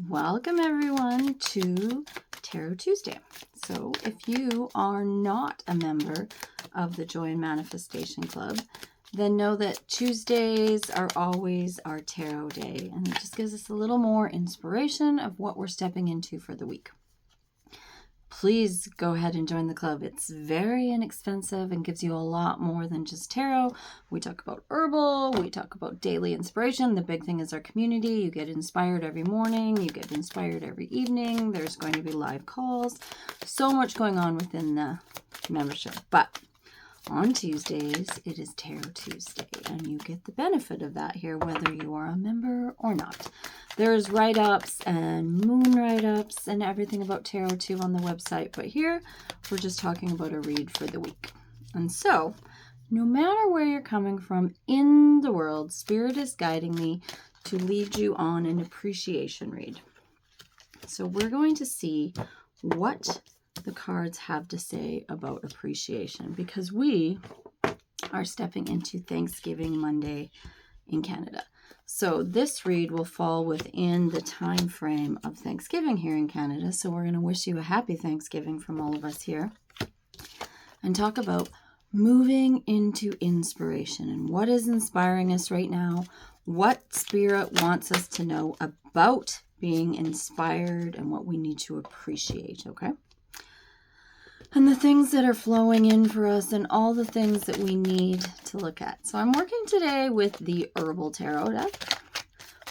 Welcome everyone to Tarot Tuesday. So if you are not a member of the Joy and Manifestation Club, then know that Tuesdays are always our tarot day, and it just gives us a little more inspiration of what we're stepping into for the week. Please go ahead and join the club. It's very inexpensive and gives you a lot more than just tarot. We talk about herbal, we talk about daily inspiration. The big thing is our community. You get inspired every morning, you get inspired every evening. There's going to be live calls. So much going on within the membership. But on Tuesdays, it is Tarot Tuesday, and you get the benefit of that here, whether you are a member or not. There's write-ups and moon write-ups and everything about tarot too on the website, but here we're just talking about a read for the week. And so, no matter where you're coming from in the world, Spirit is guiding me to lead you on an appreciation read. So we're going to see what the cards have to say about appreciation, because we are stepping into Thanksgiving Monday in Canada. So this read will fall within the time frame of Thanksgiving here in Canada. So we're going to wish you a happy Thanksgiving from all of us here and talk about moving into inspiration and what is inspiring us right now, what Spirit wants us to know about being inspired and what we need to appreciate, okay? And the things that are flowing in for us and all the things that we need to look at. So I'm working today with the Herbal Tarot deck.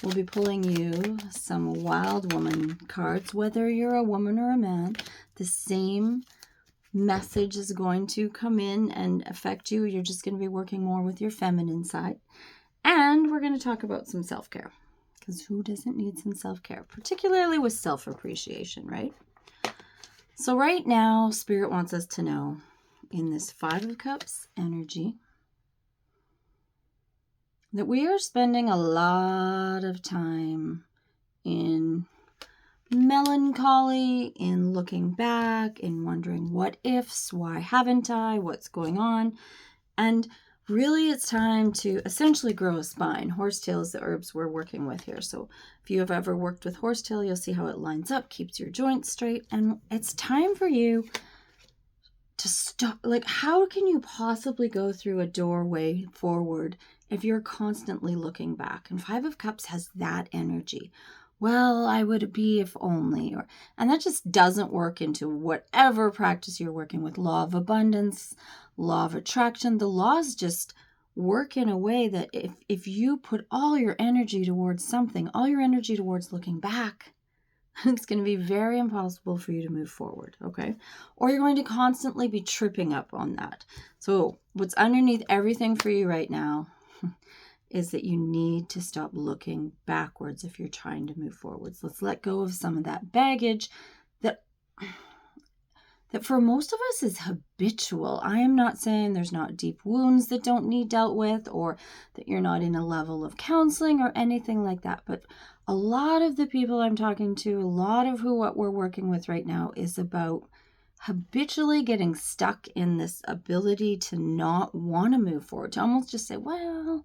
We'll be pulling you some Wild Woman cards. Whether you're a woman or a man, the same message is going to come in and affect you. You're just going to be working more with your feminine side. And we're going to talk about some self-care. Because who doesn't need some self-care? Particularly with self-appreciation, right? So right now, Spirit wants us to know in this Five of Cups energy that we are spending a lot of time in melancholy, in looking back, in wondering what ifs, why haven't I, what's going on, and really it's time to essentially grow a spine. Horsetail is the herbs we're working with here. So if you have ever worked with horsetail, you'll see how it lines up, keeps your joints straight, and it's time for you to stop. Like, how can you possibly go through a doorway forward if you're constantly looking back? And Five of Cups has that energy. Well, I would be if only, and that just doesn't work into whatever practice you're working with. Law of abundance, law of attraction, the laws just work in a way that if you put all your energy towards something, all your energy towards looking back, it's going to be very impossible for you to move forward, okay? Or you're going to constantly be tripping up on that. So what's underneath everything for you right now is that you need to stop looking backwards if you're trying to move forwards. Let's let go of some of that baggage that for most of us is habitual. I am not saying there's not deep wounds that don't need dealt with, or that you're not in a level of counseling or anything like that. But a lot of the people I'm talking to, a lot of what we're working with right now is about habitually getting stuck in this ability to not want to move forward, to almost just say, well,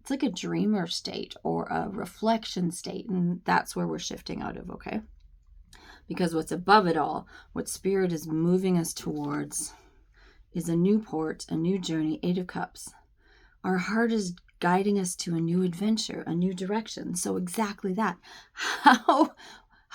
it's like a dreamer state or a reflection state, and that's where we're shifting out of, okay? Because what's above it all, what Spirit is moving us towards, is a new port, a new journey, Eight of Cups. Our heart is guiding us to a new adventure, a new direction. So exactly that. How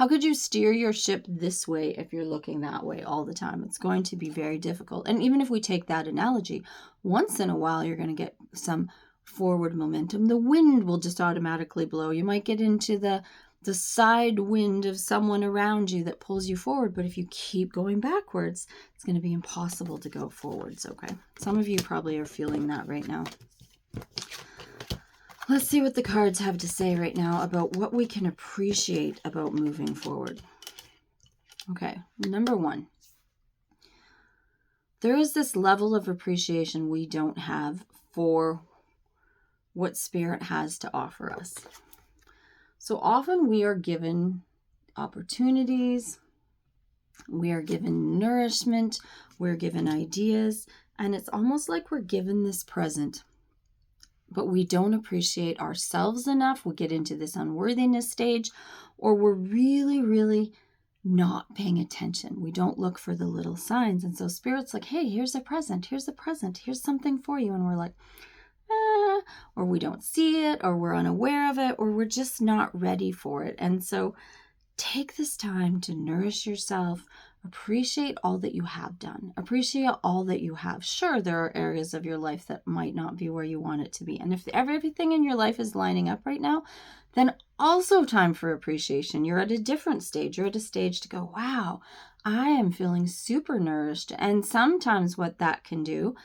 could you steer your ship this way if you're looking that way all the time? It's going to be very difficult. And even if we take that analogy, once in a while you're going to get some forward momentum. The wind will just automatically blow. You might get into the side wind of someone around you that pulls you forward, but if you keep going backwards, it's going to be impossible to go forwards, okay? Some of you probably are feeling that right now. Let's see what the cards have to say right now about what we can appreciate about moving forward. Okay, number one. There is this level of appreciation we don't have for what Spirit has to offer us. So often we are given opportunities, we are given nourishment, we're given ideas, and it's almost like we're given this present but we don't appreciate ourselves enough. We get into this unworthiness stage, or we're really, really not paying attention. We don't look for the little signs. And so Spirit's like, hey, here's a present. Here's a present. Here's something for you. And we're like, or we don't see it, or we're unaware of it, or we're just not ready for it. And so take this time to nourish yourself. Appreciate all that you have done. Appreciate all that you have. Sure, there are areas of your life that might not be where you want it to be. And if everything in your life is lining up right now, then also time for appreciation. You're at a different stage. You're at a stage to go, wow, I am feeling super nourished. And sometimes what that can do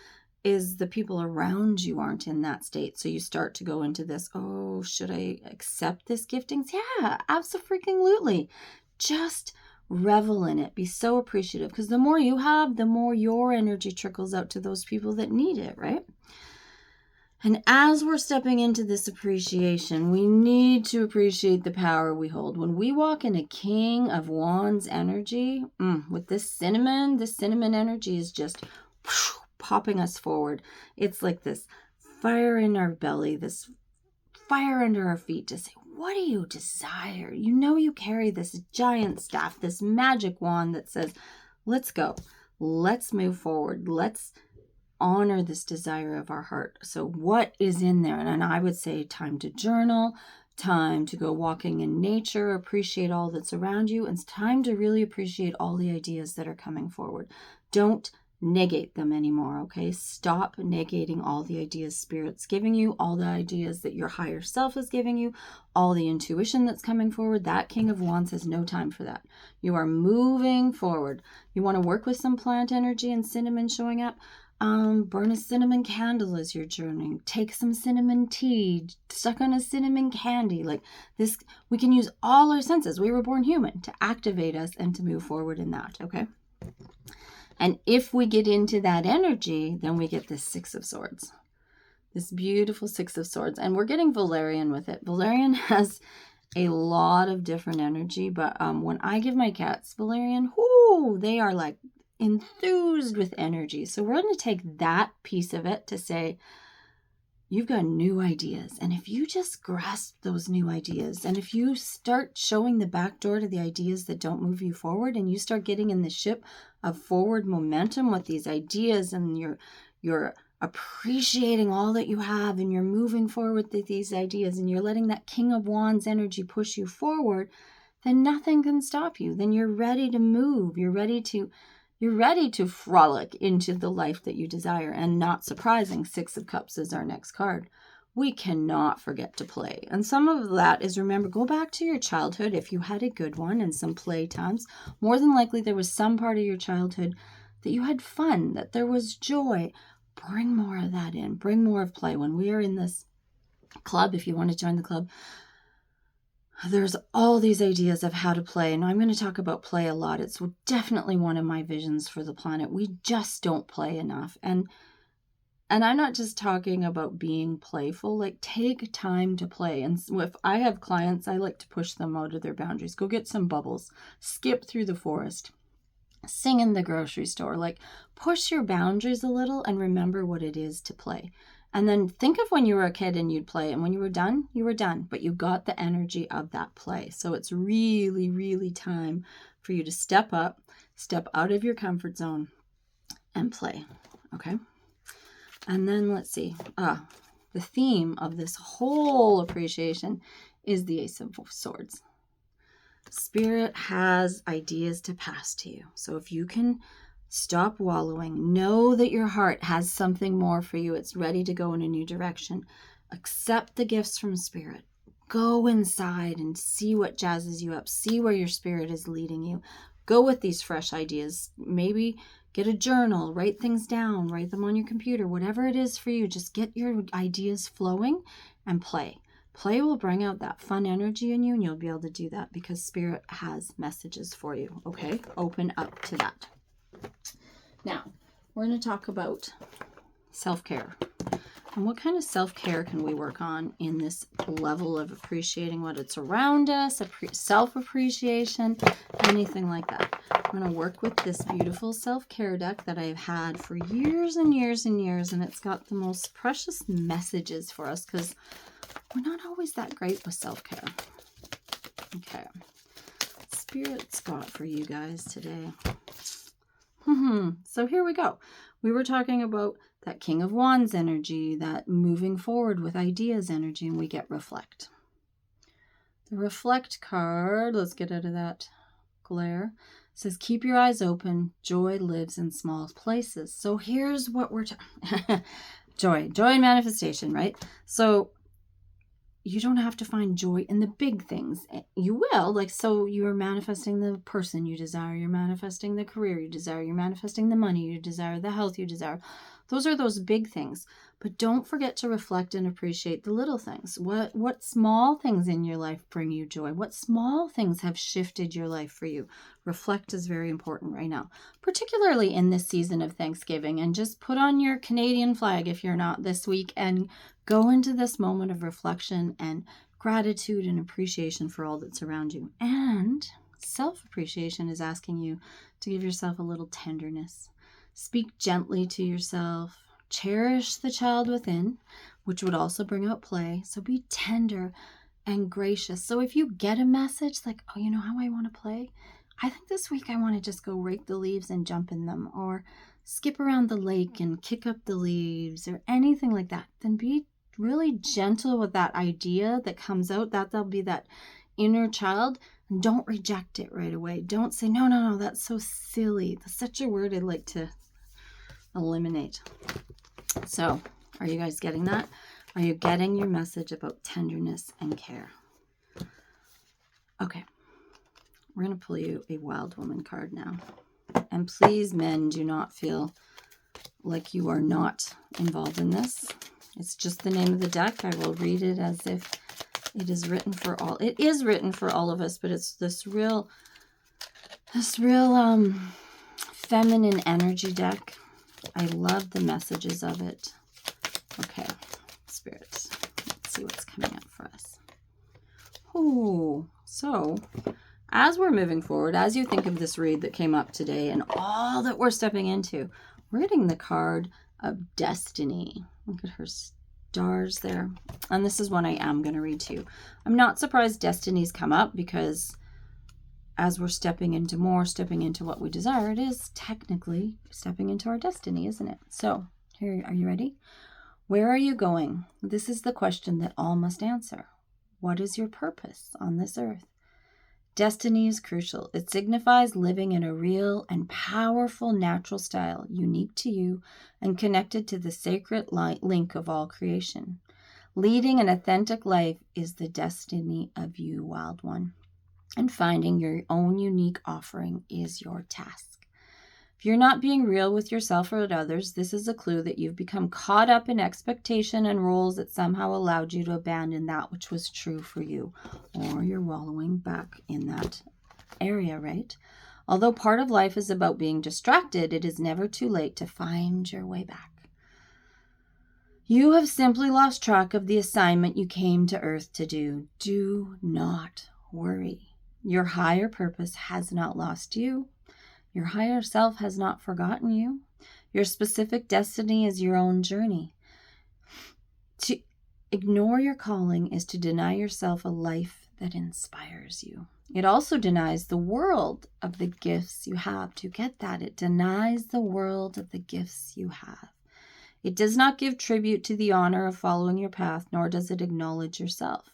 is the people around you aren't in that state. So you start to go into this, oh, should I accept this giftings? Yeah, absolutely. Just revel in it. Be so appreciative, because the more you have, the more your energy trickles out to those people that need it, right? And as we're stepping into this appreciation, we need to appreciate the power we hold. When we walk in a King of Wands energy, with this cinnamon energy is just popping us forward. It's like this fire in our belly, this fire under our feet to say, what do you desire? You know you carry this giant staff, this magic wand that says, let's go. Let's move forward. Let's honor this desire of our heart. So what is in there? And I would say time to journal, time to go walking in nature, appreciate all that's around you, and it's time to really appreciate all the ideas that are coming forward. Don't negate them anymore, okay? Stop negating all the ideas Spirit's giving you, all the ideas that your higher self is giving you, all the intuition that's coming forward. That King of Wands has no time for that. You are moving forward. You want to work with some plant energy and cinnamon showing up? Burn a cinnamon candle as you're journeying. Take some cinnamon tea, stuck on a cinnamon candy. Like this, we can use all our senses. We were born human to activate us and to move forward in that, okay? And if we get into that energy, then we get this Six of Swords. This beautiful Six of Swords. And we're getting Valerian with it. Valerian has a lot of different energy, but when I give my cats Valerian, they are like enthused with energy. So we're going to take that piece of it to say, you've got new ideas. And if you just grasp those new ideas, and if you start showing the back door to the ideas that don't move you forward, and you start getting in the ship of forward momentum with these ideas, and you're appreciating all that you have, and you're moving forward with these ideas, and you're letting that King of Wands energy push you forward, then nothing can stop you. Then you're ready to move. You're ready to frolic into the life that you desire. And not surprising, Six of Cups is our next card. We cannot forget to play. And some of that is, remember, go back to your childhood if you had a good one and some play times. More than likely there was some part of your childhood that you had fun, that there was joy. Bring more of that in. Bring more of play. When we are in this club, if you want to join the club, there's all these ideas of how to play, and I'm going to talk about play a lot. It's definitely one of my visions for the planet. We just don't play enough. And I'm not just talking about being playful, like take time to play. And if I have clients, I like to push them out of their boundaries. Go get some bubbles, skip through the forest, sing in the grocery store, like push your boundaries a little and remember what it is to play. And then think of when you were a kid and you'd play, and when you were done, but you got the energy of that play. So it's really, really time for you to step up, step out of your comfort zone and play. Okay. And then let's see, the theme of this whole appreciation is the Ace of Swords. Spirit has ideas to pass to you. So if you can stop wallowing, know that your heart has something more for you. It's ready to go in a new direction. Accept the gifts from Spirit. Go inside and see what jazzes you up. See where your spirit is leading you. Go with these fresh ideas. Maybe get a journal, write things down, write them on your computer, whatever it is for you. Just get your ideas flowing and play. Play will bring out that fun energy in you, and you'll be able to do that because Spirit has messages for you, okay? Open up to that. Now, we're going to talk about self-care. And what kind of self-care can we work on in this level of appreciating what it's around us, self-appreciation, anything like that? I'm going to work with this beautiful self-care deck that I've had for years and years and years, and it's got the most precious messages for us because we're not always that great with self-care. Okay. Spirit's got for you guys today. So here we go. We were talking about that King of Wands energy, that moving forward with ideas energy, and we get reflect. The reflect card, let's get out of that glare, says keep your eyes open. Joy lives in small places. So here's what we're joy and manifestation, right? So you don't have to find joy in the big things. You will, like, so you're manifesting the person you desire, you're manifesting the career you desire, you're manifesting the money you desire, the health you desire. Those are those big things. But don't forget to reflect and appreciate the little things. What small things in your life bring you joy? What small things have shifted your life for you? Reflect is very important right now, particularly in this season of Thanksgiving. And just put on your Canadian flag if you're not this week and go into this moment of reflection and gratitude and appreciation for all that's around you. And self-appreciation is asking you to give yourself a little tenderness. Speak gently to yourself. Cherish the child within, which would also bring out play. So be tender and gracious. So if you get a message like, oh, you know how I want to play? I think this week I want to just go rake the leaves and jump in them, or skip around the lake and kick up the leaves, or anything like that. Then be really gentle with that idea that comes out. That'll be that inner child. And don't reject it right away. Don't say, no, that's so silly. That's such a word I'd like to eliminate. So, are you guys getting that? Are you getting your message about tenderness and care? Okay. We're going to pull you a Wild Woman card now. And please, men, do not feel like you are not involved in this. It's just the name of the deck. I will read it as if it is written for all. It is written for all of us, but it's this real feminine energy deck. I love the messages of it. Okay, spirits. Let's see what's coming up for us. Oh, so as we're moving forward, as you think of this read that came up today and all that we're stepping into, we're getting the card of Destiny. Look at her stars there. And this is one I am going to read to you. I'm not surprised Destiny's come up because as we're stepping into what we desire, it is technically stepping into our destiny, isn't it? So, here, are you ready? Where are you going? This is the question that all must answer. What is your purpose on this earth? Destiny is crucial. It signifies living in a real and powerful natural style, unique to you and connected to the sacred link of all creation. Leading an authentic life is the destiny of you, Wild One. And finding your own unique offering is your task. If you're not being real with yourself or with others, this is a clue that you've become caught up in expectation and roles that somehow allowed you to abandon that which was true for you. Or you're wallowing back in that area, right? Although part of life is about being distracted, it is never too late to find your way back. You have simply lost track of the assignment you came to Earth to do. Do not worry. Your higher purpose has not lost you. Your higher self has not forgotten you. Your specific destiny is your own journey. To ignore your calling is to deny yourself a life that inspires you. It also denies the world of the gifts you have. To get that, it denies the world of the gifts you have. It does not give tribute to the honor of following your path, nor does it acknowledge yourself.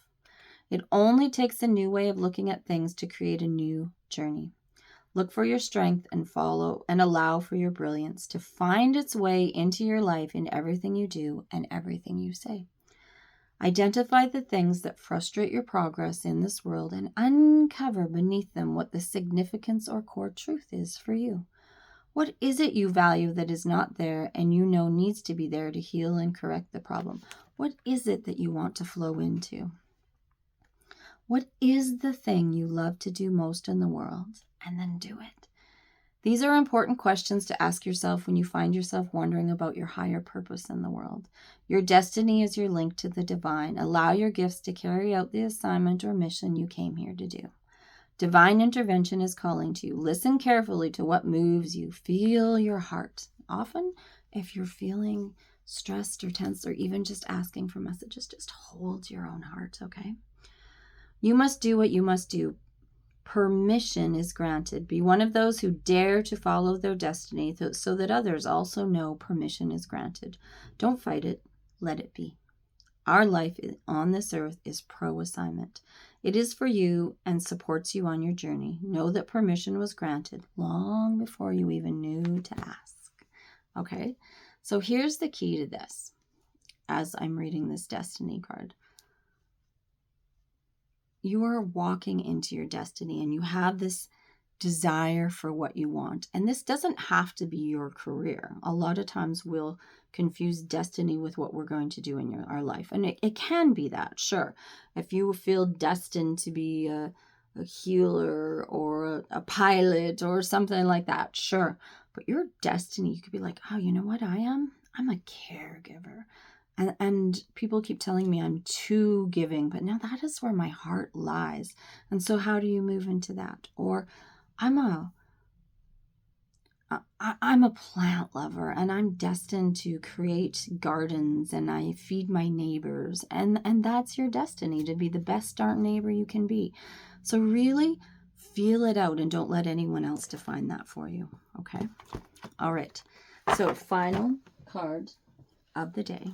It only takes a new way of looking at things to create a new journey. Look for your strength and follow and allow for your brilliance to find its way into your life in everything you do and everything you say. Identify the things that frustrate your progress in this world and uncover beneath them what the significance or core truth is for you. What is it you value that is not there and you know needs to be there to heal and correct the problem? What is it that you want to flow into? What is the thing you love to do most in the world? And then do it. These are important questions to ask yourself when you find yourself wondering about your higher purpose in the world. Your destiny is your link to the divine. Allow your gifts to carry out the assignment or mission you came here to do. Divine intervention is calling to you. Listen carefully to what moves you. Feel your heart. Often, if you're feeling stressed or tense or even just asking for messages, just hold your own heart, okay? You must do what you must do. Permission is granted. Be one of those who dare to follow their destiny so that others also know permission is granted. Don't fight it. Let it be. Our life on this earth is pro-assignment. It is for you and supports you on your journey. Know that permission was granted long before you even knew to ask. Okay? So here's the key to this as I'm reading this destiny card. You are walking into your destiny and you have this desire for what you want. And this doesn't have to be your career. A lot of times we'll confuse destiny with what we're going to do in our life. And it can be that, sure. If you feel destined to be a healer or a pilot or something like that, sure. But your destiny, you could be like, oh, you know what I am? I'm a caregiver. And people keep telling me I'm too giving, but now that is where my heart lies. And so how do you move into that? Or I'm a plant lover and I'm destined to create gardens and I feed my neighbors. And that's your destiny, to be the best darn neighbor you can be. So really feel it out and don't let anyone else define that for you. Okay? All right. So final card of the day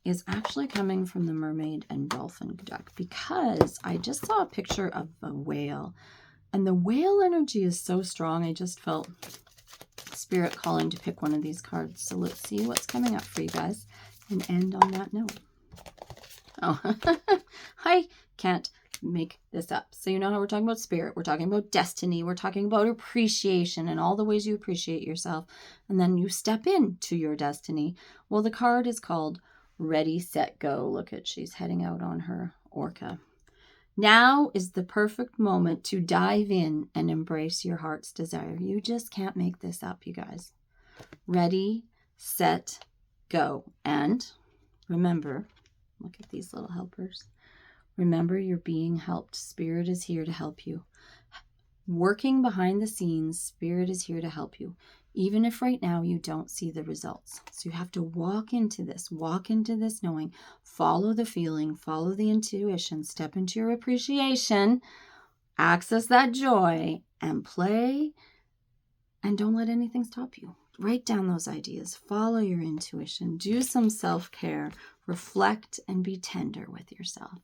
is actually coming from the mermaid and dolphin deck, because I just saw a picture of a whale and the whale energy is so strong. I just felt spirit calling to pick one of these cards. So let's see what's coming up for you guys and end on that note. Oh, I can't make this up. So you know how we're talking about spirit, we're talking about destiny, we're talking about appreciation and all the ways you appreciate yourself, and then you step into your destiny. Well, the card is called Ready, Set, Go. Look at, she's heading out on her orca. Now is the perfect moment to dive in and embrace your heart's desire. You just can't make this up, you guys. Ready, set, go. And remember, look at these little helpers. Remember, you're being helped. Spirit is here to help you. Working behind the scenes, Spirit is here to help you, even if right now you don't see the results. So you have to walk into this knowing, follow the feeling, follow the intuition, step into your appreciation, access that joy, and play, and don't let anything stop you. Write down those ideas, follow your intuition, do some self-care, reflect, and be tender with yourself.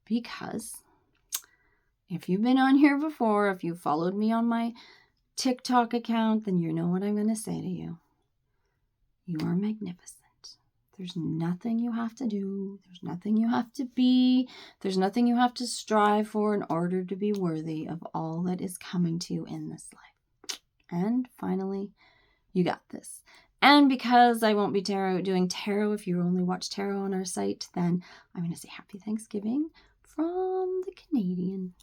Because if you've been on here before, if you followed me on my TikTok account, then you know what I'm going to say to you. You are magnificent. There's nothing you have to do. There's nothing you have to be. There's nothing you have to strive for in order to be worthy of all that is coming to you in this life. And finally, you got this. And because I won't be doing tarot, if you only watch tarot on our site, then I'm going to say Happy Thanksgiving from the Canadian.